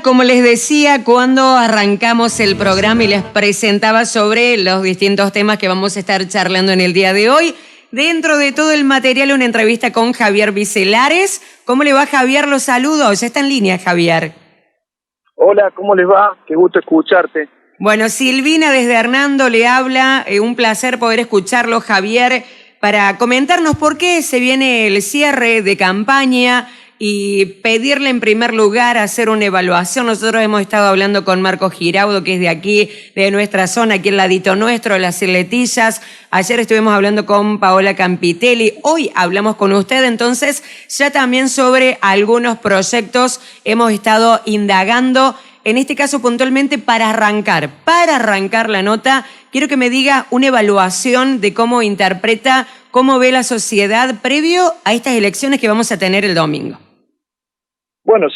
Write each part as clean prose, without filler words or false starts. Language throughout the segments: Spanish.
Como les decía, cuando arrancamos el programa y les presentaba sobre los distintos temas que vamos a estar charlando en el día de hoy, dentro de todo el material, una entrevista con Javier Vicelares. ¿Cómo le va, Javier? Los saludos. Ya está en línea, Javier. Hola, ¿cómo les va? Qué gusto escucharte. Bueno, Silvina desde Hernando le habla. Un placer poder escucharlo, Javier, para comentarnos por qué se viene el cierre de campaña y pedirle en primer lugar hacer una evaluación. Nosotros hemos estado hablando con Marco Giraudo, que es de aquí, de nuestra zona, aquí al ladito nuestro, Las Letillas. Ayer estuvimos hablando con Paola Campitelli. Hoy hablamos con usted, entonces, ya también sobre algunos proyectos hemos estado indagando. En este caso, puntualmente, para arrancar la nota, quiero que me diga una evaluación de cómo interpreta, cómo ve la sociedad previo a estas elecciones que vamos a tener el domingo. Bueno,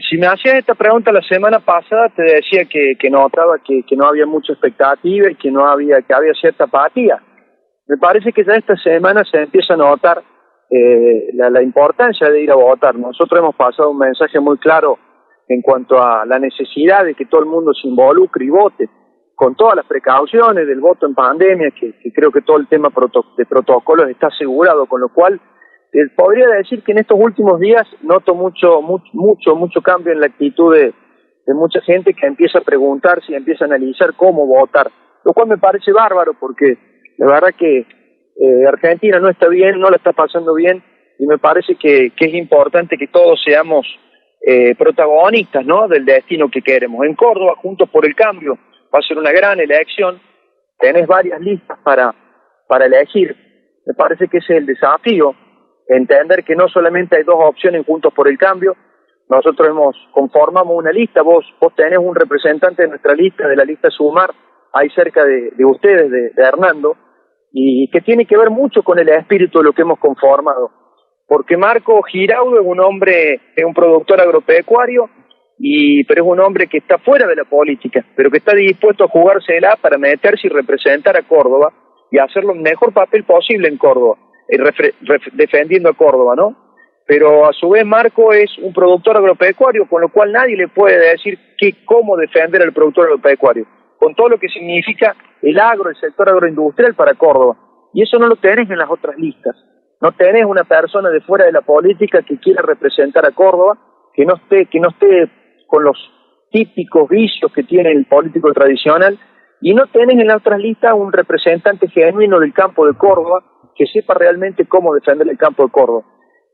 si me hacías esta pregunta la semana pasada, te decía que notaba que no había mucha expectativa y que había cierta apatía. Me parece que ya esta semana se empieza a notar la importancia de ir a votar. Nosotros hemos pasado un mensaje muy claro en cuanto a la necesidad de que todo el mundo se involucre y vote, con todas las precauciones del voto en pandemia, que creo que todo el tema de protocolos está asegurado, con lo cual podría decir que en estos últimos días noto mucho cambio en la actitud de mucha gente que empieza a preguntarse y empieza a analizar cómo votar, lo cual me parece bárbaro, porque la verdad que Argentina no está bien, no la está pasando bien, y me parece que es importante que todos seamos protagonistas, ¿no?, del destino que queremos. En Córdoba, Juntos por el Cambio, va a ser una gran elección. Tenés varias listas para elegir. Me parece que ese es el desafío, entender que no solamente hay dos opciones Juntos por el Cambio. Nosotros conformamos una lista. Vos tenés un representante de nuestra lista, de la lista Sumar, ahí cerca de ustedes, de Hernando, y que tiene que ver mucho con el espíritu de lo que hemos conformado. Porque Marco Giraudo es un productor agropecuario, pero es un hombre que está fuera de la política, pero que está dispuesto a jugársela para meterse y representar a Córdoba y hacer el mejor papel posible en Córdoba, defendiendo a Córdoba, ¿no? Pero a su vez Marco es un productor agropecuario, con lo cual nadie le puede decir cómo defender al productor agropecuario, con todo lo que significa el sector agroindustrial para Córdoba. Y eso no lo tenés en las otras listas. No tenés una persona de fuera de la política que quiera representar a Córdoba, que no esté con los típicos vicios que tiene el político tradicional, y no tenés en la otra lista un representante genuino del campo de Córdoba que sepa realmente cómo defender el campo de Córdoba.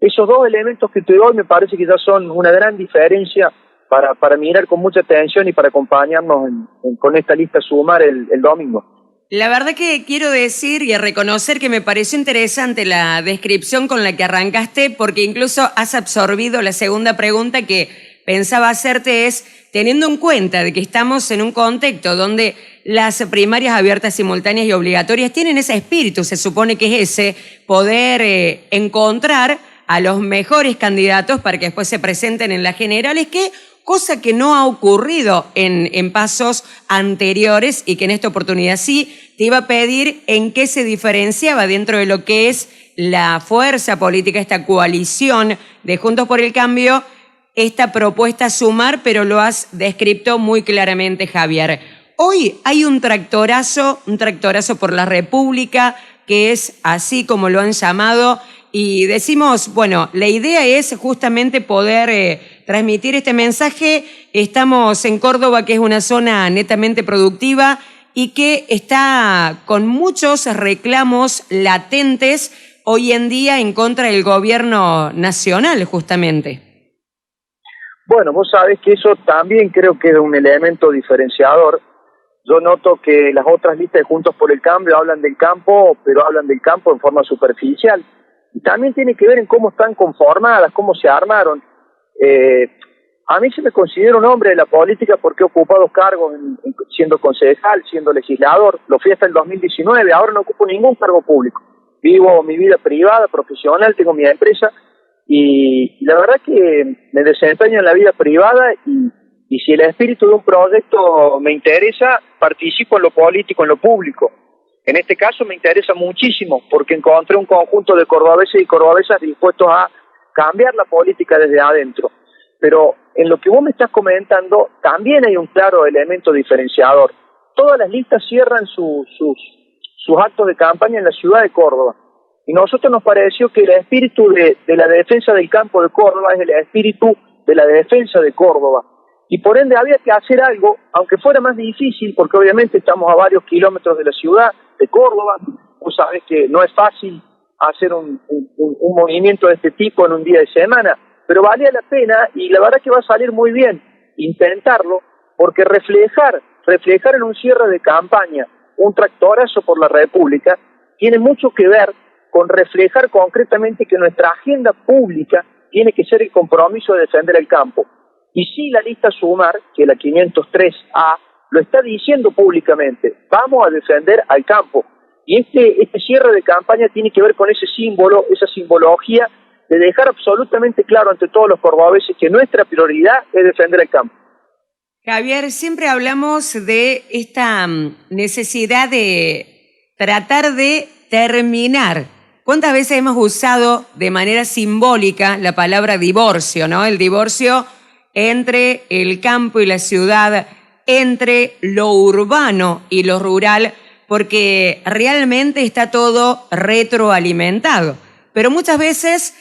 Esos dos elementos que te doy me parece que ya son una gran diferencia para mirar con mucha atención y para acompañarnos con esta lista Sumar el domingo. La verdad que quiero decir y reconocer que me pareció interesante la descripción con la que arrancaste, porque incluso has absorbido la segunda pregunta que pensaba hacerte, es teniendo en cuenta de que estamos en un contexto donde las primarias abiertas, simultáneas y obligatorias tienen ese espíritu, se supone que es ese, poder encontrar a los mejores candidatos para que después se presenten en las generales, cosa que no ha ocurrido en pasos anteriores y que en esta oportunidad sí. Te iba a pedir en qué se diferenciaba dentro de lo que es la fuerza política, esta coalición de Juntos por el Cambio, esta propuesta Sumar, pero lo has descrito muy claramente, Javier. Hoy hay un tractorazo por la República, que es así como lo han llamado, y decimos, bueno, la idea es justamente poder transmitir este mensaje. Estamos en Córdoba, que es una zona netamente productiva y que está con muchos reclamos latentes hoy en día en contra del gobierno nacional, justamente. Bueno, vos sabés que eso también creo que es un elemento diferenciador. Yo noto que las otras listas de Juntos por el Cambio hablan del campo, pero hablan del campo en forma superficial. Y también tiene que ver en cómo están conformadas, cómo se armaron. A mí se me considera un hombre de la política porque he ocupado cargos siendo concejal, siendo legislador. Lo fui hasta el 2019, ahora no ocupo ningún cargo público. Vivo mi vida privada, profesional, tengo mi empresa y la verdad que me desempeño en la vida privada y si el espíritu de un proyecto me interesa, participo en lo político, en lo público. En este caso me interesa muchísimo porque encontré un conjunto de cordobeses y cordobesas dispuestos a cambiar la política desde adentro. Pero en lo que vos me estás comentando también hay un claro elemento diferenciador. Todas las listas cierran sus actos de campaña en la ciudad de Córdoba. Y nosotros nos pareció que el espíritu de la defensa del campo de Córdoba es el espíritu de la defensa de Córdoba. Y por ende había que hacer algo, aunque fuera más difícil, porque obviamente estamos a varios kilómetros de la ciudad de Córdoba. Vos sabés que no es fácil hacer un movimiento de este tipo en un día de semana, pero valía la pena y la verdad que va a salir muy bien intentarlo, porque reflejar en un cierre de campaña un tractorazo por la República tiene mucho que ver con reflejar concretamente que nuestra agenda pública tiene que ser el compromiso de defender el campo. Y sí, la lista Sumar, que la 503A, lo está diciendo públicamente, vamos a defender al campo. Y este cierre de campaña tiene que ver con ese símbolo, esa simbología de dejar absolutamente claro ante todos los cordobeses que nuestra prioridad es defender el campo. Javier, siempre hablamos de esta necesidad de tratar de terminar. ¿Cuántas veces hemos usado de manera simbólica la palabra divorcio, ¿no? El divorcio entre el campo y la ciudad, entre lo urbano y lo rural, porque realmente está todo retroalimentado. Pero muchas veces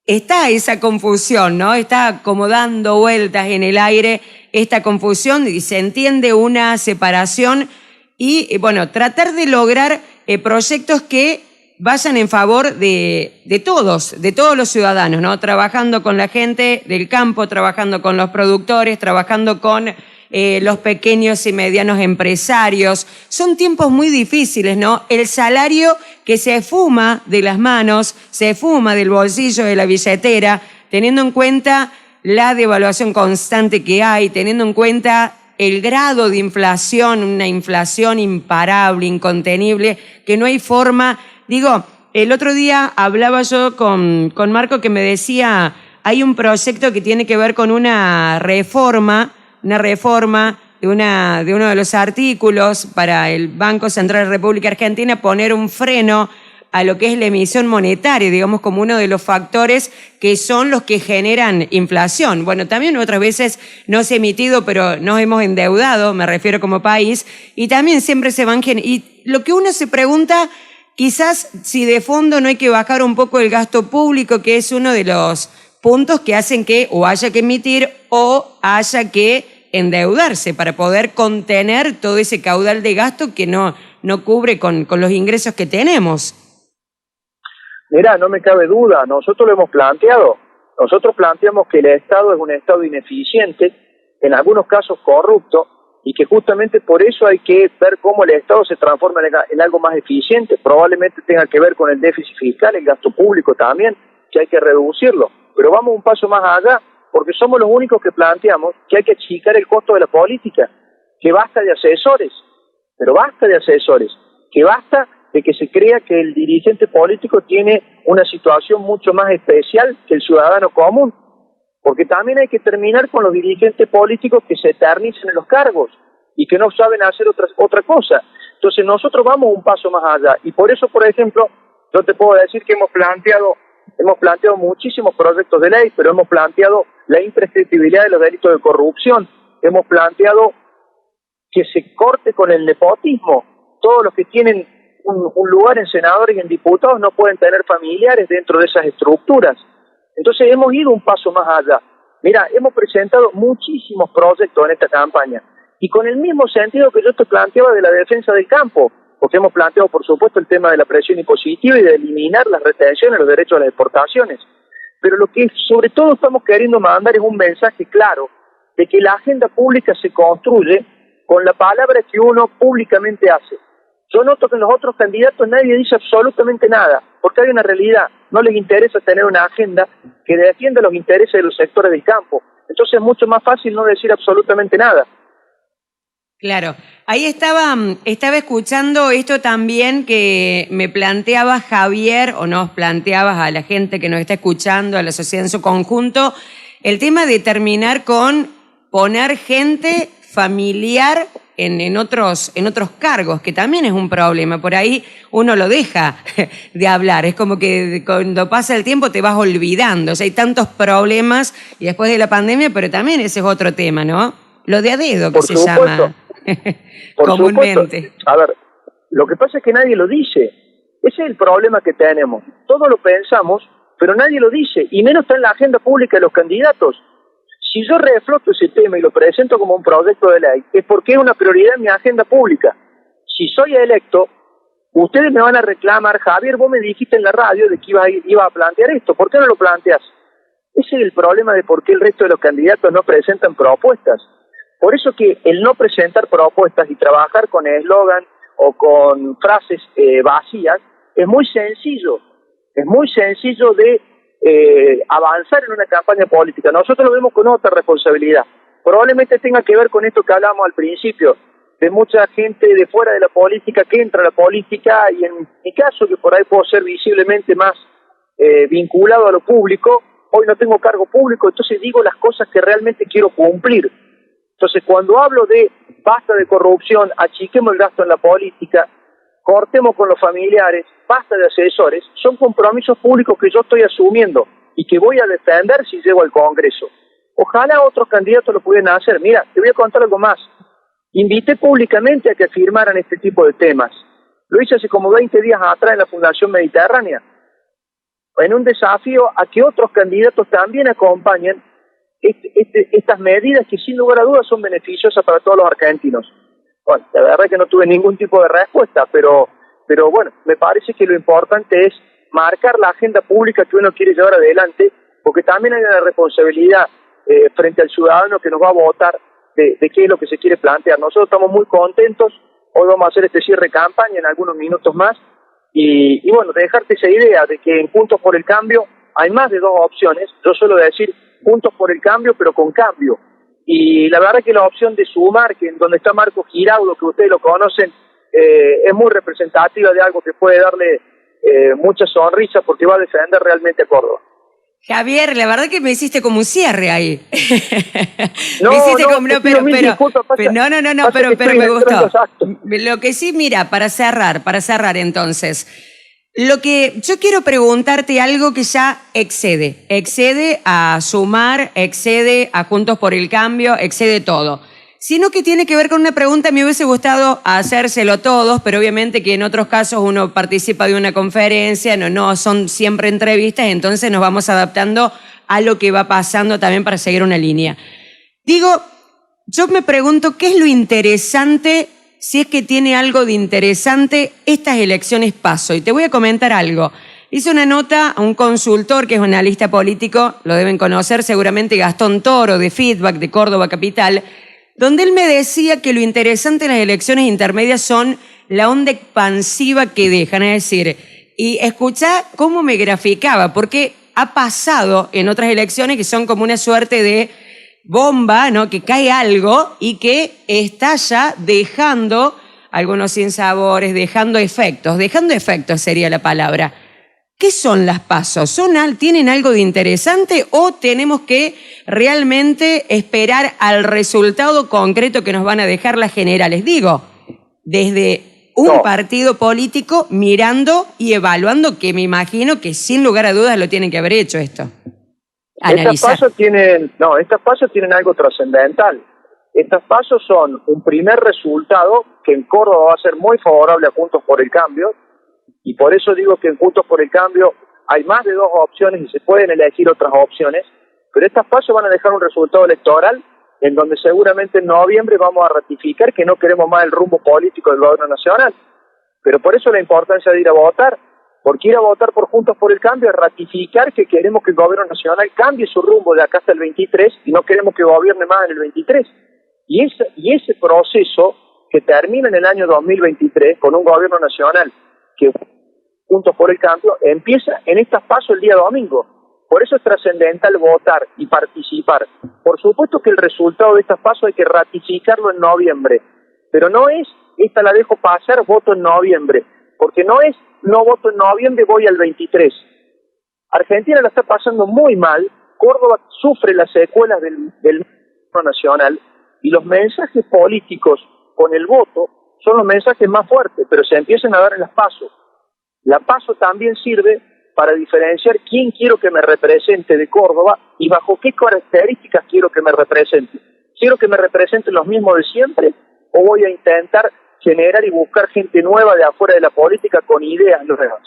está esa confusión, ¿no? Está como dando vueltas en el aire esta confusión y se entiende una separación y, bueno, tratar de lograr proyectos que vayan en favor de todos los ciudadanos, ¿no? Trabajando con la gente del campo, trabajando con los productores, trabajando con los pequeños y medianos empresarios. Son tiempos muy difíciles, ¿no? El salario que se esfuma de las manos, se esfuma del bolsillo de la billetera, teniendo en cuenta la devaluación constante que hay, teniendo en cuenta el grado de inflación, una inflación imparable, incontenible, que no hay forma. Digo, el otro día hablaba yo con Marco que me decía, hay un proyecto que tiene que ver con una reforma de uno de los artículos para el Banco Central de la República Argentina, poner un freno a lo que es la emisión monetaria, digamos, como uno de los factores que son los que generan inflación. Bueno, también otras veces no se ha emitido, pero nos hemos endeudado, me refiero como país, y también siempre se van... Y lo que uno se pregunta, quizás si de fondo no hay que bajar un poco el gasto público, que es uno de los puntos que hacen que o haya que emitir o haya que endeudarse para poder contener todo ese caudal de gasto que no cubre con los ingresos que tenemos. Mirá, no me cabe duda, nosotros lo hemos planteado. Nosotros planteamos que el Estado es un Estado ineficiente, en algunos casos corrupto, y que justamente por eso hay que ver cómo el Estado se transforma en algo más eficiente. Probablemente tenga que ver con el déficit fiscal, el gasto público también, que hay que reducirlo. Pero vamos un paso más allá, porque somos los únicos que planteamos que hay que achicar el costo de la política, que basta de asesores, pero basta de asesores, que basta de que se crea que el dirigente político tiene una situación mucho más especial que el ciudadano común, porque también hay que terminar con los dirigentes políticos que se eternizan en los cargos y que no saben hacer otra cosa. Entonces nosotros vamos un paso más allá y por eso, por ejemplo, yo te puedo decir que hemos planteado muchísimos proyectos de ley, pero hemos planteado la imprescriptibilidad de los delitos de corrupción, hemos planteado que se corte con el nepotismo. Todos los que tienen un lugar en senadores y en diputados no pueden tener familiares dentro de esas estructuras. Entonces hemos ido un paso más allá. Mira, hemos presentado muchísimos proyectos en esta campaña y con el mismo sentido que yo te planteaba de la defensa del campo, porque hemos planteado, por supuesto, el tema de la presión impositiva y de eliminar las retenciones, los derechos a las exportaciones. Pero lo que sobre todo estamos queriendo mandar es un mensaje claro de que la agenda pública se construye con la palabra que uno públicamente hace. Yo noto que en los otros candidatos nadie dice absolutamente nada, porque hay una realidad, no les interesa tener una agenda que defienda los intereses de los sectores del campo. Entonces es mucho más fácil no decir absolutamente nada. Claro, ahí estaba escuchando esto también que me planteaba Javier, o nos planteabas a la gente que nos está escuchando, a la sociedad en su conjunto, el tema de terminar con poner gente familiar en otros cargos, que también es un problema. Por ahí uno lo deja de hablar. Es como que cuando pasa el tiempo te vas olvidando. O sea, hay tantos problemas y después de la pandemia, pero también ese es otro tema, ¿no? Lo de a dedo que se llama comúnmente. Supuesto. A ver, lo que pasa es que nadie lo dice. Ese es el problema que tenemos. Todos lo pensamos, pero nadie lo dice, y menos está en la agenda pública de los candidatos. Si yo refloto ese tema y lo presento como un proyecto de ley, es porque es una prioridad en mi agenda pública. Si soy electo, ustedes me van a reclamar: Javier, vos me dijiste en la radio de que iba a plantear esto, ¿por qué no lo planteas? Ese es el problema de por qué el resto de los candidatos no presentan propuestas. Por eso que el no presentar propuestas y trabajar con eslogan o con frases vacías es muy sencillo. Es muy sencillo de avanzar en una campaña política. Nosotros lo vemos con otra responsabilidad. Probablemente tenga que ver con esto que hablábamos al principio, de mucha gente de fuera de la política que entra a la política, y en mi caso, que por ahí puedo ser visiblemente más vinculado a lo público, hoy no tengo cargo público, entonces digo las cosas que realmente quiero cumplir. Entonces, cuando hablo de basta de corrupción, achiquemos el gasto en la política, cortemos con los familiares, basta de asesores, son compromisos públicos que yo estoy asumiendo y que voy a defender si llego al Congreso. Ojalá otros candidatos lo pudieran hacer. Mira, te voy a contar algo más. Invité públicamente a que firmaran este tipo de temas. Lo hice hace como 20 días atrás en la Fundación Mediterránea, en un desafío a que otros candidatos también acompañen estas medidas que sin lugar a dudas son beneficiosas para todos los argentinos. Bueno, la verdad es que no tuve ningún tipo de respuesta, pero bueno, me parece que lo importante es marcar la agenda pública que uno quiere llevar adelante, porque también hay una responsabilidad frente al ciudadano que nos va a votar de qué es lo que se quiere plantear. Nosotros estamos muy contentos, hoy vamos a hacer este cierre de campaña en algunos minutos más, y bueno, dejarte esa idea de que en Juntos por el Cambio hay más de dos opciones. Yo suelo decir Juntos por el Cambio, pero con cambio. Y la verdad que la opción de Sumar, que en donde está Marco Giraudo, que ustedes lo conocen, es muy representativa de algo que puede darle mucha sonrisa, porque va a defender realmente a Córdoba. Javier, la verdad que me hiciste como un cierre ahí. No, me hiciste no, como, no, pero me gustó. Lo que sí, mira, para cerrar entonces. Lo que yo quiero preguntarte algo que ya excede a Sumar, excede a Juntos por el Cambio, excede todo. Sino que tiene que ver con una pregunta, me hubiese gustado hacérselo a todos, pero obviamente que en otros casos uno participa de una conferencia, no son siempre entrevistas, entonces nos vamos adaptando a lo que va pasando también para seguir una línea. Digo, yo me pregunto, ¿qué es lo interesante, si es que tiene algo de interesante, estas elecciones PASO? Y te voy a comentar algo. Hice una nota a un consultor que es un analista político, lo deben conocer seguramente, Gastón Toro, de Feedback, de Córdoba Capital, donde él me decía que lo interesante de las elecciones intermedias son la onda expansiva que dejan, es decir, y escuchá cómo me graficaba, porque ha pasado en otras elecciones que son como una suerte de bomba, ¿no? Que cae algo y que estalla dejando algunos sinsabores, dejando efectos sería la palabra. ¿Qué son las PASO? ¿Tienen algo de interesante o tenemos que realmente esperar al resultado concreto que nos van a dejar las generales? Digo, desde un partido político mirando y evaluando, que me imagino que sin lugar a dudas lo tienen que haber hecho esto. Analizar. Estas PASO tienen algo trascendental. Estas PASO son un primer resultado que en Córdoba va a ser muy favorable a Juntos por el Cambio. Y por eso digo que en Juntos por el Cambio hay más de dos opciones y se pueden elegir otras opciones, pero estas PASO van a dejar un resultado electoral en donde seguramente en noviembre vamos a ratificar que no queremos más el rumbo político del gobierno nacional. Pero por eso la importancia de ir a votar, porque ir a votar por Juntos por el Cambio es ratificar que queremos que el gobierno nacional cambie su rumbo de acá hasta el 23 y no queremos que gobierne más en el 23. Y ese proceso que termina en el año 2023 con un gobierno nacional que Juntos por el Cambio empieza en estas PASO el día domingo. Por eso es trascendental votar y participar. Por supuesto que el resultado de estas PASO hay que ratificarlo en noviembre, pero no es, esta la dejo pasar, voto en noviembre, porque no es, no voto en noviembre, voy al 23. Argentina la está pasando muy mal, Córdoba sufre las secuelas del nacional, y los mensajes políticos con el voto son los mensajes más fuertes, pero se empiezan a dar en las PASO. La PASO también sirve para diferenciar quién quiero que me represente de Córdoba y bajo qué características quiero que me represente. ¿Quiero que me representen los mismos de siempre o voy a intentar generar y buscar gente nueva de afuera de la política con ideas nuevas?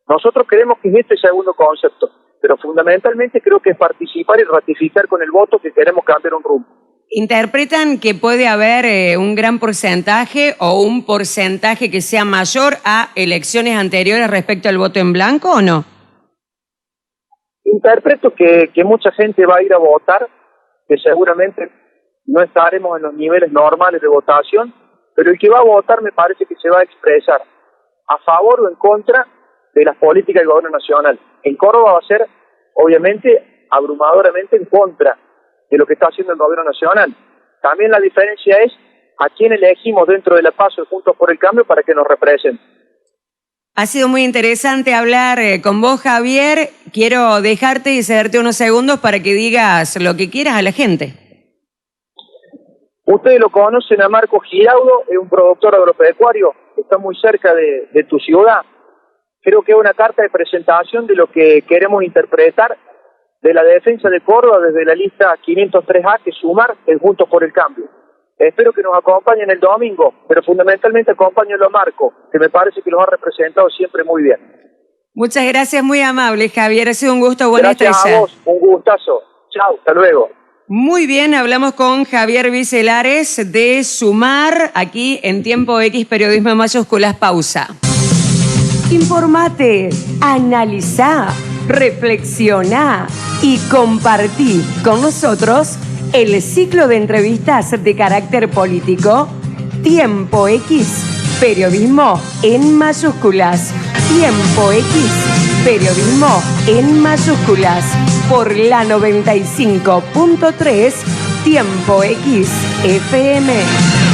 Nosotros creemos que es este segundo concepto, pero fundamentalmente creo que es participar y ratificar con el voto que queremos cambiar un rumbo. ¿Interpretan que puede haber un gran porcentaje o un porcentaje que sea mayor a elecciones anteriores respecto al voto en blanco o no? Interpreto que mucha gente va a ir a votar, que seguramente no estaremos en los niveles normales de votación, pero el que va a votar me parece que se va a expresar a favor o en contra de las políticas del gobierno nacional. En Córdoba va a ser, obviamente, abrumadoramente en contra de lo que está haciendo el gobierno nacional. También la diferencia es a quién elegimos dentro de la PASO Juntos por el Cambio para que nos representen. Ha sido muy interesante hablar con vos, Javier. Quiero dejarte y cederte unos segundos para que digas lo que quieras a la gente. Ustedes lo conocen a Marco Giraudo, es un productor agropecuario, está muy cerca de tu ciudad. Creo que es una carta de presentación de lo que queremos interpretar de la defensa de Córdoba desde la lista 503A, que Sumar es Juntos por el Cambio. Espero que nos acompañen el domingo, pero fundamentalmente acompáñenlo a Marco, que me parece que los ha representado siempre muy bien. Muchas gracias, muy amable, Javier. Ha sido un gusto, buena estrella. Gracias a vos, un gustazo. Chao, hasta luego. Muy bien, hablamos con Javier Vicelares de Sumar, aquí en Tiempo X, Periodismo en Mayúsculas. Pausa. Informate, analizá, reflexioná y compartí con nosotros el ciclo de entrevistas de carácter político Tiempo X, Periodismo en Mayúsculas. Tiempo X, Periodismo en Mayúsculas, por la 95.3 Tiempo X FM.